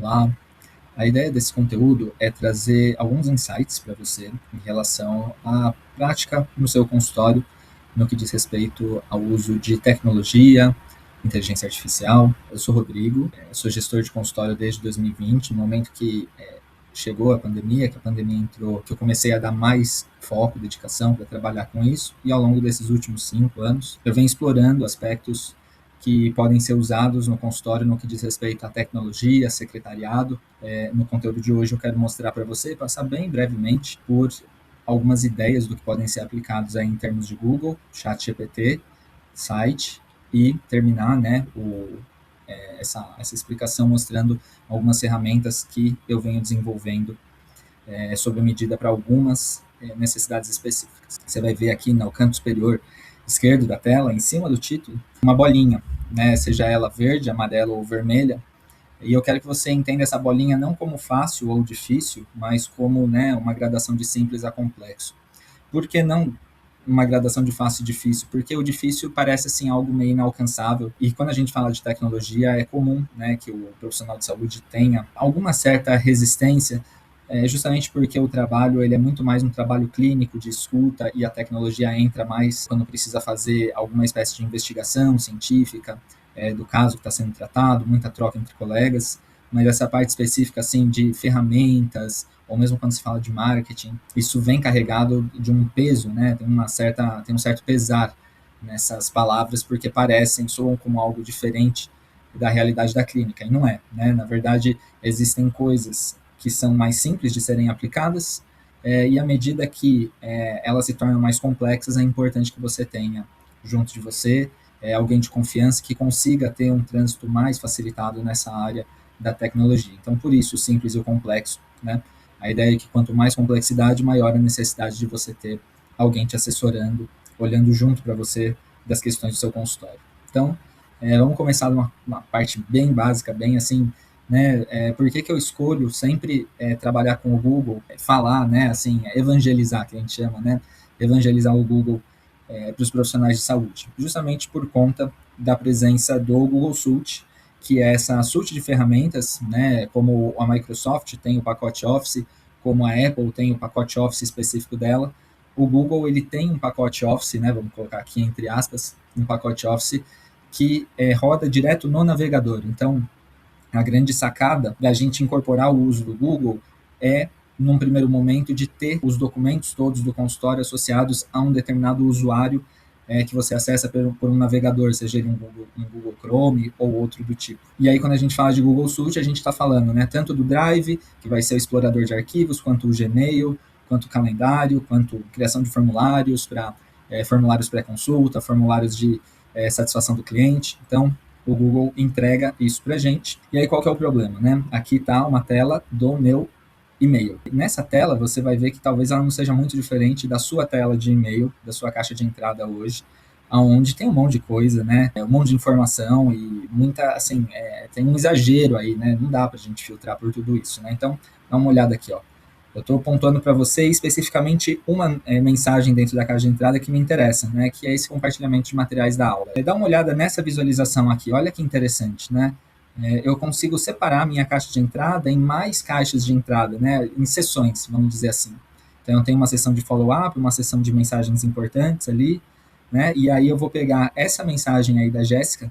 Olá. A ideia desse conteúdo é trazer alguns insights para você em relação à prática no seu consultório, no que diz respeito ao uso de tecnologia, inteligência artificial. Eu sou Rodrigo, sou gestor de consultório desde 2020, no momento que chegou a pandemia, que a pandemia entrou, que eu comecei a dar mais foco, dedicação para trabalhar com isso, e ao longo desses últimos 5 anos, eu venho explorando aspectos que podem ser usados no consultório no que diz respeito à tecnologia, secretariado. No conteúdo de hoje eu quero mostrar para você, passar bem brevemente por algumas ideias do que podem ser aplicados aí em termos de Google, ChatGPT, site, e terminar, né, essa explicação mostrando algumas ferramentas que eu venho desenvolvendo sob medida para algumas necessidades específicas. Você vai ver aqui no canto superior esquerdo da tela, em cima do título, uma bolinha, né, seja ela verde, amarela ou vermelha, e eu quero que você entenda essa bolinha não como fácil ou difícil, mas como, né, uma gradação de simples a complexo. Por que não uma gradação de fácil e difícil? Porque o difícil parece assim algo meio inalcançável, e quando a gente fala de tecnologia é comum, né, que o profissional de saúde tenha alguma certa resistência, justamente porque o trabalho ele é muito mais um trabalho clínico de escuta, e a tecnologia entra mais quando precisa fazer alguma espécie de investigação científica do caso que está sendo tratado, muita troca entre colegas. Mas essa parte específica assim de ferramentas, ou mesmo quando se fala de marketing, isso vem carregado de um peso, né? Tem um certo pesar nessas palavras, porque soam como algo diferente da realidade da clínica, e não é, né? Na verdade, existem coisas que são mais simples de serem aplicadas, e à medida que elas se tornam mais complexas, é importante que você tenha junto de você alguém de confiança que consiga ter um trânsito mais facilitado nessa área da tecnologia. Então, por isso, o simples e o complexo, né? A ideia é que quanto mais complexidade, maior a necessidade de você ter alguém te assessorando, olhando junto para você das questões do seu consultório. Então, vamos começar uma parte bem básica, bem assim, né? Por que eu escolho sempre trabalhar com o Google, falar, né? Assim, evangelizar, que a gente chama, né? Evangelizar o Google para os profissionais de saúde, justamente por conta da presença do Google Suite, que é essa suite de ferramentas, né, como a Microsoft tem o pacote Office, como a Apple tem o pacote Office específico dela. O Google ele tem um pacote Office, né, vamos colocar aqui entre aspas, um pacote Office que roda direto no navegador. Então, a grande sacada da gente incorporar o uso do Google é, num primeiro momento, de ter os documentos todos do consultório associados a um determinado usuário que você acessa por um navegador, seja ele um Google Chrome ou outro do tipo. E aí, quando a gente fala de Google Suite, a gente está falando, né, tanto do Drive, que vai ser o explorador de arquivos, quanto o Gmail, quanto o calendário, quanto criação de formulários para formulários pré-consulta, formulários de satisfação do cliente. Então, o Google entrega isso para a gente. E aí, qual que é o problema, né? Aqui está uma tela do meu e-mail. Nessa tela, você vai ver que talvez ela não seja muito diferente da sua tela de e-mail, da sua caixa de entrada hoje, onde tem um monte de coisa, né? Um monte de informação e muita, assim, tem um exagero aí, né? Não dá para a gente filtrar por tudo isso, né? Então, dá uma olhada aqui, ó. Eu estou pontuando para você especificamente uma mensagem dentro da caixa de entrada que me interessa, né? Que é esse compartilhamento de materiais da aula. Dá uma olhada nessa visualização aqui, olha que interessante, né? Eu consigo separar a minha caixa de entrada em mais caixas de entrada, né? Em seções, vamos dizer assim. Então, eu tenho uma seção de follow-up, uma seção de mensagens importantes ali, né? E aí eu vou pegar essa mensagem aí da Jéssica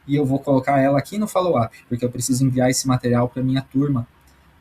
e eu vou colocar ela aqui no follow-up, porque eu preciso enviar esse material para minha turma,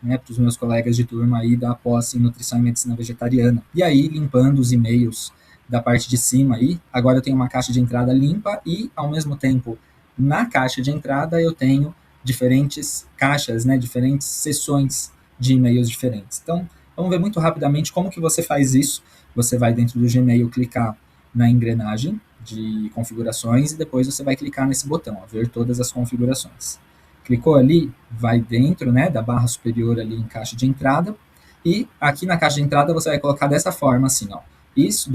né, para os meus colegas de turma aí da pós em nutrição e medicina vegetariana. E aí, limpando os e-mails da parte de cima aí, agora eu tenho uma caixa de entrada limpa e, ao mesmo tempo, na caixa de entrada eu tenho diferentes caixas, né, diferentes seções de e-mails diferentes. Então, vamos ver muito rapidamente como que você faz isso. Você vai dentro do Gmail clicar na engrenagem de configurações e depois você vai clicar nesse botão, ó, ver todas as configurações. Clicou ali, vai dentro, né, da barra superior ali em caixa de entrada, e aqui na caixa de entrada você vai colocar dessa forma assim, ó, is,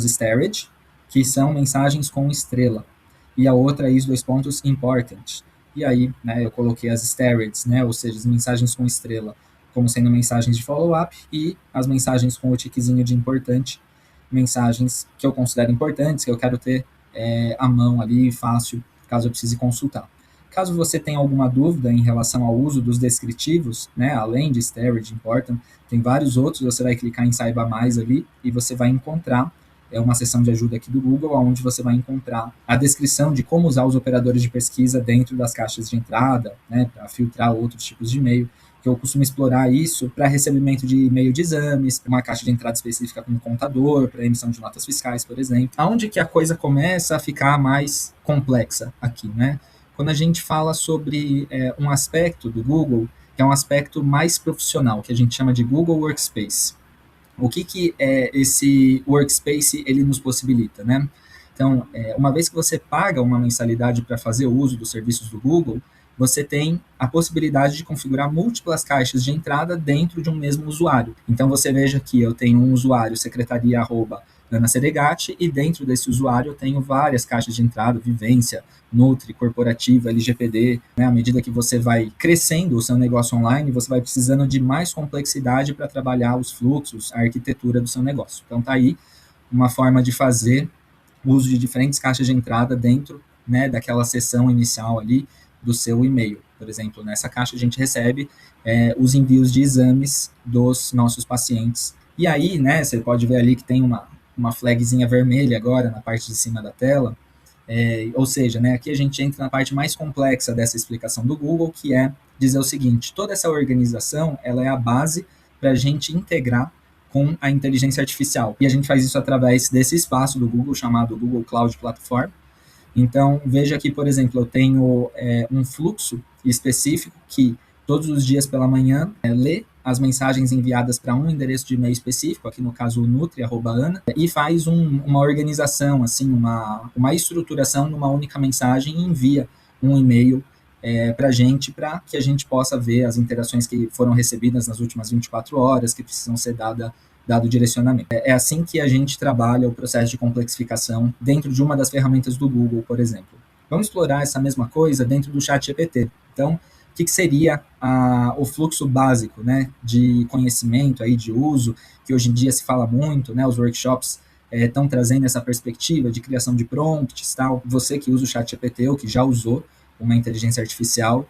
storage, que são mensagens com estrela, e a outra is, important. E aí, né, eu coloquei as stareds, né, ou seja, as mensagens com estrela, como sendo mensagens de follow-up, e as mensagens com o tiquezinho de importante, mensagens que eu considero importantes, que eu quero ter à mão ali, fácil, caso eu precise consultar. Caso você tenha alguma dúvida em relação ao uso dos descritivos, né, além de Storage Important, tem vários outros, você vai clicar em Saiba Mais ali e você vai encontrar uma seção de ajuda aqui do Google, onde você vai encontrar a descrição de como usar os operadores de pesquisa dentro das caixas de entrada, né, para filtrar outros tipos de e-mail, que eu costumo explorar isso para recebimento de e-mail de exames, uma caixa de entrada específica com um contador, para emissão de notas fiscais, por exemplo. Aonde que a coisa começa a ficar mais complexa aqui, né? Quando a gente fala sobre um aspecto do Google, que é um aspecto mais profissional, que a gente chama de Google Workspace. O que esse Workspace ele nos possibilita, né? Então, uma vez que você paga uma mensalidade para fazer o uso dos serviços do Google, você tem a possibilidade de configurar múltiplas caixas de entrada dentro de um mesmo usuário. Então, você veja que eu tenho um usuário secretaria@Ana Seregatti, e dentro desse usuário eu tenho várias caixas de entrada, vivência, Nutri, corporativa, LGPD, né? À medida que você vai crescendo o seu negócio online, você vai precisando de mais complexidade para trabalhar os fluxos, a arquitetura do seu negócio. Então, tá aí uma forma de fazer uso de diferentes caixas de entrada dentro, né, daquela seção inicial ali do seu e-mail. Por exemplo, nessa caixa a gente recebe os envios de exames dos nossos pacientes. E aí, né, você pode ver ali que tem uma flagzinha vermelha agora na parte de cima da tela, ou seja, né, aqui a gente entra na parte mais complexa dessa explicação do Google, que é dizer o seguinte: toda essa organização ela é a base para a gente integrar com a inteligência artificial. E a gente faz isso através desse espaço do Google chamado Google Cloud Platform. Então, veja aqui, por exemplo, eu tenho um fluxo específico que todos os dias pela manhã lê as mensagens enviadas para um endereço de e-mail específico, aqui no caso o nutri@ana, e faz uma organização, assim, uma estruturação numa única mensagem e envia um e-mail para a gente, para que a gente possa ver as interações que foram recebidas nas últimas 24 horas, que precisam ser dado direcionamento. É assim que a gente trabalha o processo de complexificação dentro de uma das ferramentas do Google, por exemplo. Vamos explorar essa mesma coisa dentro do ChatGPT. Então, o que seria o fluxo básico, né, de conhecimento, aí, de uso, que hoje em dia se fala muito, né, os workshops estão trazendo essa perspectiva de criação de prompts, tal. Você que usa o ChatGPT ou que já usou uma inteligência artificial,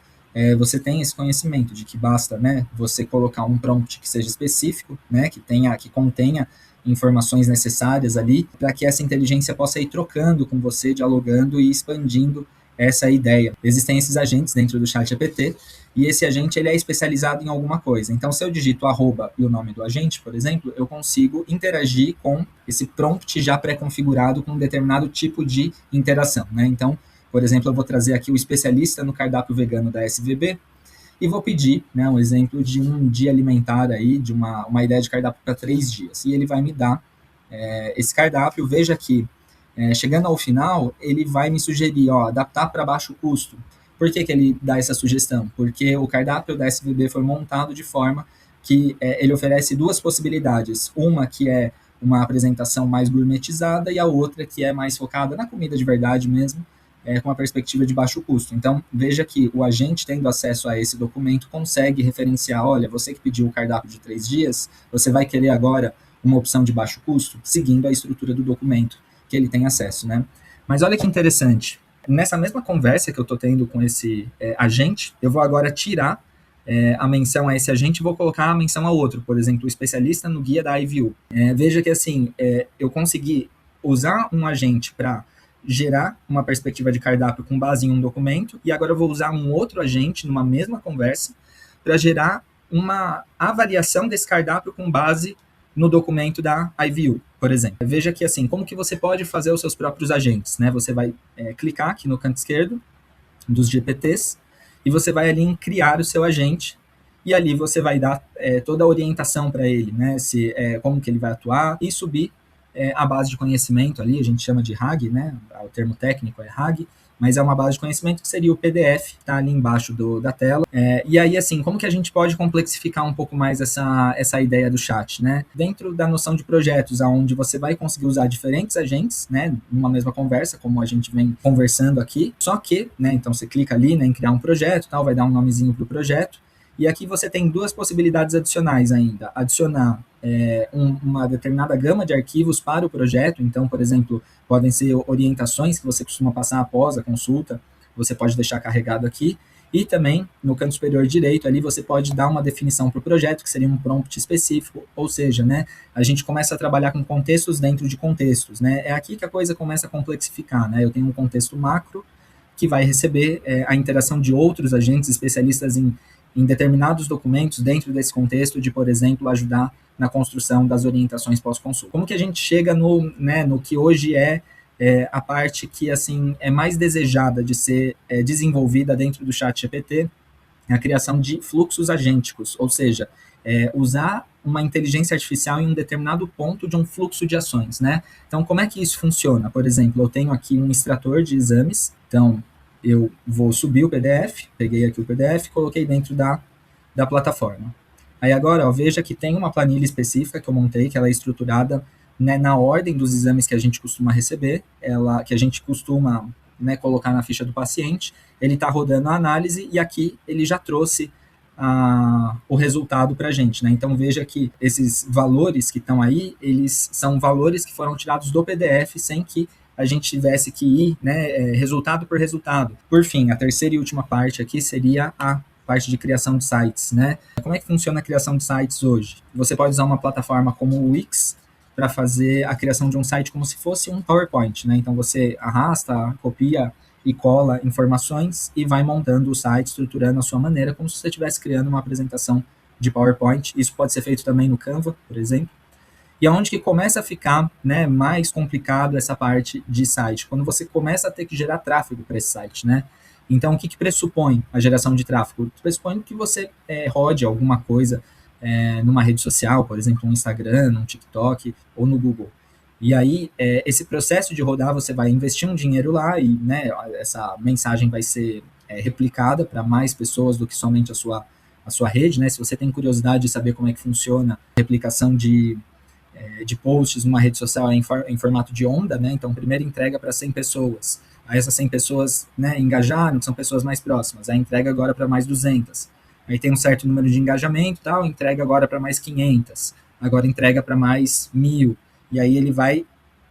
você tem esse conhecimento de que basta, né, você colocar um prompt que seja específico, né, que contenha informações necessárias ali, para que essa inteligência possa ir trocando com você, dialogando e expandindo essa ideia. Existem esses agentes dentro do ChatGPT, e esse agente ele é especializado em alguma coisa. Então, se eu digito arroba e o nome do agente, por exemplo, eu consigo interagir com esse prompt já pré-configurado com um determinado tipo de interação, né? Então, por exemplo, eu vou trazer aqui o especialista no cardápio vegano da SVB e vou pedir, né, um exemplo de um dia alimentar aí, de uma ideia de cardápio para 3 dias. E ele vai me dar esse cardápio. Veja que, chegando ao final, ele vai me sugerir, adaptar para baixo custo. Por que ele dá essa sugestão? Porque o cardápio da SVB foi montado de forma que ele oferece 2 possibilidades. Uma que é uma apresentação mais gourmetizada e a outra que é mais focada na comida de verdade mesmo, com uma perspectiva de baixo custo. Então, veja que o agente, tendo acesso a esse documento, consegue referenciar: olha, você que pediu o cardápio de 3 dias, você vai querer agora uma opção de baixo custo, seguindo a estrutura do documento que ele tem acesso, né? Mas olha que interessante, nessa mesma conversa que eu estou tendo com esse agente, eu vou agora tirar a menção a esse agente e vou colocar a menção a outro, por exemplo, o especialista no guia da iView. Veja que assim, eu consegui usar um agente para gerar uma perspectiva de cardápio com base em um documento, e agora eu vou usar um outro agente numa mesma conversa para gerar uma avaliação desse cardápio com base no documento da iView, por exemplo. Veja que assim, como que você pode fazer os seus próprios agentes, né? Você vai clicar aqui no canto esquerdo dos GPTs e você vai ali em criar o seu agente, e ali você vai dar toda a orientação para ele, né? Como que ele vai atuar, e subir a base de conhecimento ali, a gente chama de RAG, né? O termo técnico é RAG, mas é uma base de conhecimento que seria o PDF, que está ali embaixo da tela. E aí, assim, como que a gente pode complexificar um pouco mais essa ideia do chat, né? Dentro da noção de projetos, onde você vai conseguir usar diferentes agentes, né, numa mesma conversa, como a gente vem conversando aqui, só que, né, então você clica ali, né, em criar um projeto, tal, vai dar um nomezinho para o projeto, e aqui você tem 2 possibilidades adicionais ainda: adicionar uma determinada gama de arquivos para o projeto. Então, por exemplo, podem ser orientações que você costuma passar após a consulta, você pode deixar carregado aqui. E também, no canto superior direito, ali você pode dar uma definição para o projeto, que seria um prompt específico, ou seja, né, a gente começa a trabalhar com contextos dentro de contextos, né? É aqui que a coisa começa a complexificar, né? Eu tenho um contexto macro, que vai receber a interação de outros agentes especialistas em determinados documentos dentro desse contexto de, por exemplo, ajudar na construção das orientações pós-consulta. Como que a gente chega no que hoje a parte que assim é mais desejada de ser desenvolvida dentro do ChatGPT, a criação de fluxos agênticos, ou seja, usar uma inteligência artificial em um determinado ponto de um fluxo de ações, né? Então, como é que isso funciona? Por exemplo, eu tenho aqui um extrator de exames, então eu vou subir o PDF, peguei aqui o PDF, coloquei dentro da plataforma. Aí agora, ó, veja que tem uma planilha específica que eu montei, que ela é estruturada, né, na ordem dos exames que a gente costuma receber, que a gente costuma, né, colocar na ficha do paciente. Ele está rodando a análise e aqui ele já trouxe o resultado para a gente, né? Então veja que esses valores que estão aí, eles são valores que foram tirados do PDF sem que a gente tivesse que ir, né, resultado por resultado. Por fim, a terceira e última parte aqui seria a parte de criação de sites, né? Como é que funciona a criação de sites hoje? Você pode usar uma plataforma como o Wix para fazer a criação de um site como se fosse um PowerPoint, né? Então você arrasta, copia e cola informações e vai montando o site, estruturando a sua maneira, como se você estivesse criando uma apresentação de PowerPoint. Isso pode ser feito também no Canva, por exemplo. E aonde que começa a ficar, né, mais complicado essa parte de site? Quando você começa a ter que gerar tráfego para esse site, né? Então, o que pressupõe a geração de tráfego? Pressupõe que você rode alguma coisa numa rede social, por exemplo, no Instagram, no TikTok ou no Google. E aí, esse processo de rodar, você vai investir um dinheiro lá e, né, essa mensagem vai ser replicada para mais pessoas do que somente a sua rede, né? Se você tem curiosidade de saber como é que funciona a replicação de posts numa rede social em formato de onda, né? Então, primeiro entrega para 100 pessoas. Aí essas 100 pessoas, né, engajaram, que são pessoas mais próximas. Aí entrega agora para mais 200. Aí tem um certo número de engajamento, tal, entrega agora para mais 500. Agora entrega para mais 1.000. E aí ele vai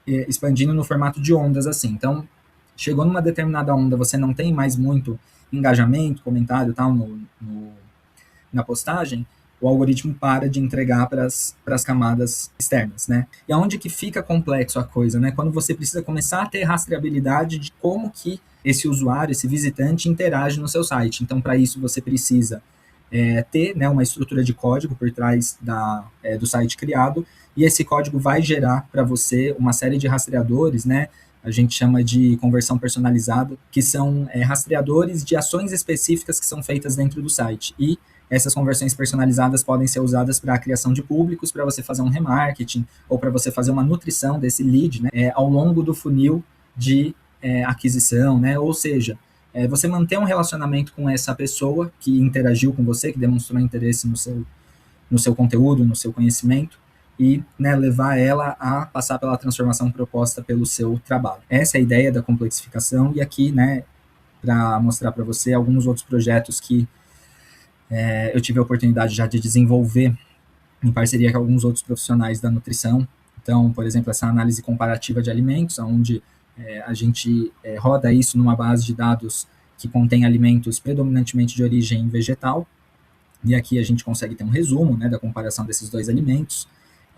expandindo no formato de ondas, assim. Então, chegou numa determinada onda, você não tem mais muito engajamento, comentário, tal, na postagem, o algoritmo para de entregar para as camadas externas, né? E aonde que fica complexo a coisa, né? Quando você precisa começar a ter rastreabilidade de como que esse usuário, esse visitante interage no seu site. Então, para isso, você precisa ter, né, uma estrutura de código por trás do site criado, e esse código vai gerar para você uma série de rastreadores, né? A gente chama de conversão personalizada, que são rastreadores de ações específicas que são feitas dentro do site. E essas conversões personalizadas podem ser usadas para a criação de públicos, para você fazer um remarketing, ou para você fazer uma nutrição desse lead, né, ao longo do funil de aquisição, né? Ou seja, você manter um relacionamento com essa pessoa que interagiu com você, que demonstrou interesse no seu conteúdo, no seu conhecimento, e, né, levar ela a passar pela transformação proposta pelo seu trabalho. Essa é a ideia da complexificação, e aqui, né, para mostrar para você alguns outros projetos que eu tive a oportunidade já de desenvolver em parceria com alguns outros profissionais da nutrição. Então, por exemplo, essa análise comparativa de alimentos, onde a gente roda isso numa base de dados que contém alimentos predominantemente de origem vegetal, e aqui a gente consegue ter um resumo, né, da comparação desses dois alimentos,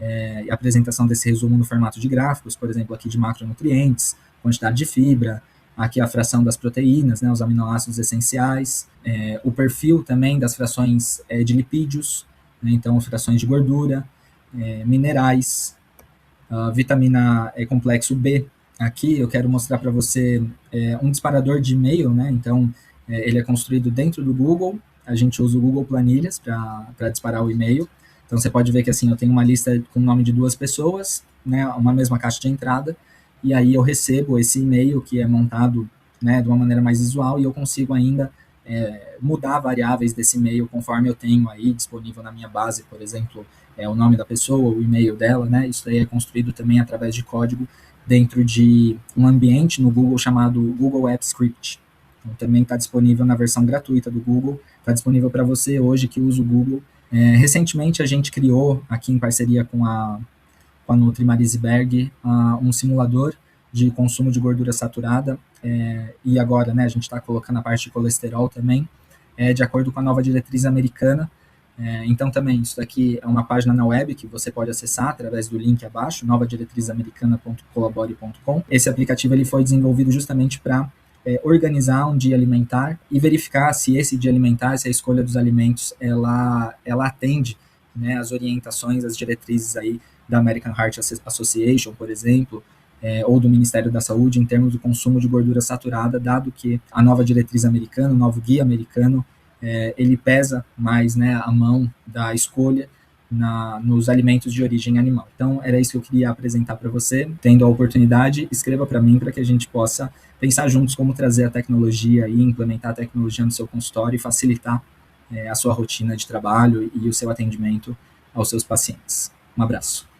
e a apresentação desse resumo no formato de gráficos, por exemplo, aqui de macronutrientes, quantidade de fibra, aqui a fração das proteínas, né, os aminoácidos essenciais, o perfil também das frações de lipídios, né, então frações de gordura, minerais, vitamina complexo B. Aqui eu quero mostrar para você um disparador de e-mail, né, então ele é construído dentro do Google, a gente usa o Google Planilhas para disparar o e-mail. Então você pode ver que assim eu tenho uma lista com o nome de 2 pessoas, né, uma mesma caixa de entrada, e aí eu recebo esse e-mail que é montado, né, de uma maneira mais visual, e eu consigo ainda mudar variáveis desse e-mail conforme eu tenho aí disponível na minha base, por exemplo, o nome da pessoa, o e-mail dela, né, isso aí é construído também através de código dentro de um ambiente no Google chamado Google Apps Script. Então, também está disponível na versão gratuita do Google, está disponível para você hoje que usa o Google. Recentemente a gente criou, aqui em parceria com a Nutri Marisberg, um simulador de consumo de gordura saturada, e agora, né, a gente está colocando a parte de colesterol também, de acordo com a nova diretriz americana. Então, também, isso daqui é uma página na web que você pode acessar através do link abaixo, novadiretrizamericana.colabore.com. Esse aplicativo ele foi desenvolvido justamente para organizar um dia alimentar e verificar se esse dia alimentar, se a escolha dos alimentos, ela atende, né, as orientações, as diretrizes aí da American Heart Association, por exemplo, ou do Ministério da Saúde, em termos do consumo de gordura saturada, dado que a nova diretriz americana, o novo guia americano, ele pesa mais, né, a mão da escolha nos alimentos de origem animal. Então, era isso que eu queria apresentar para você. Tendo a oportunidade, escreva para mim para que a gente possa pensar juntos como trazer a tecnologia e implementar a tecnologia no seu consultório e facilitar a sua rotina de trabalho e o seu atendimento aos seus pacientes. Um abraço.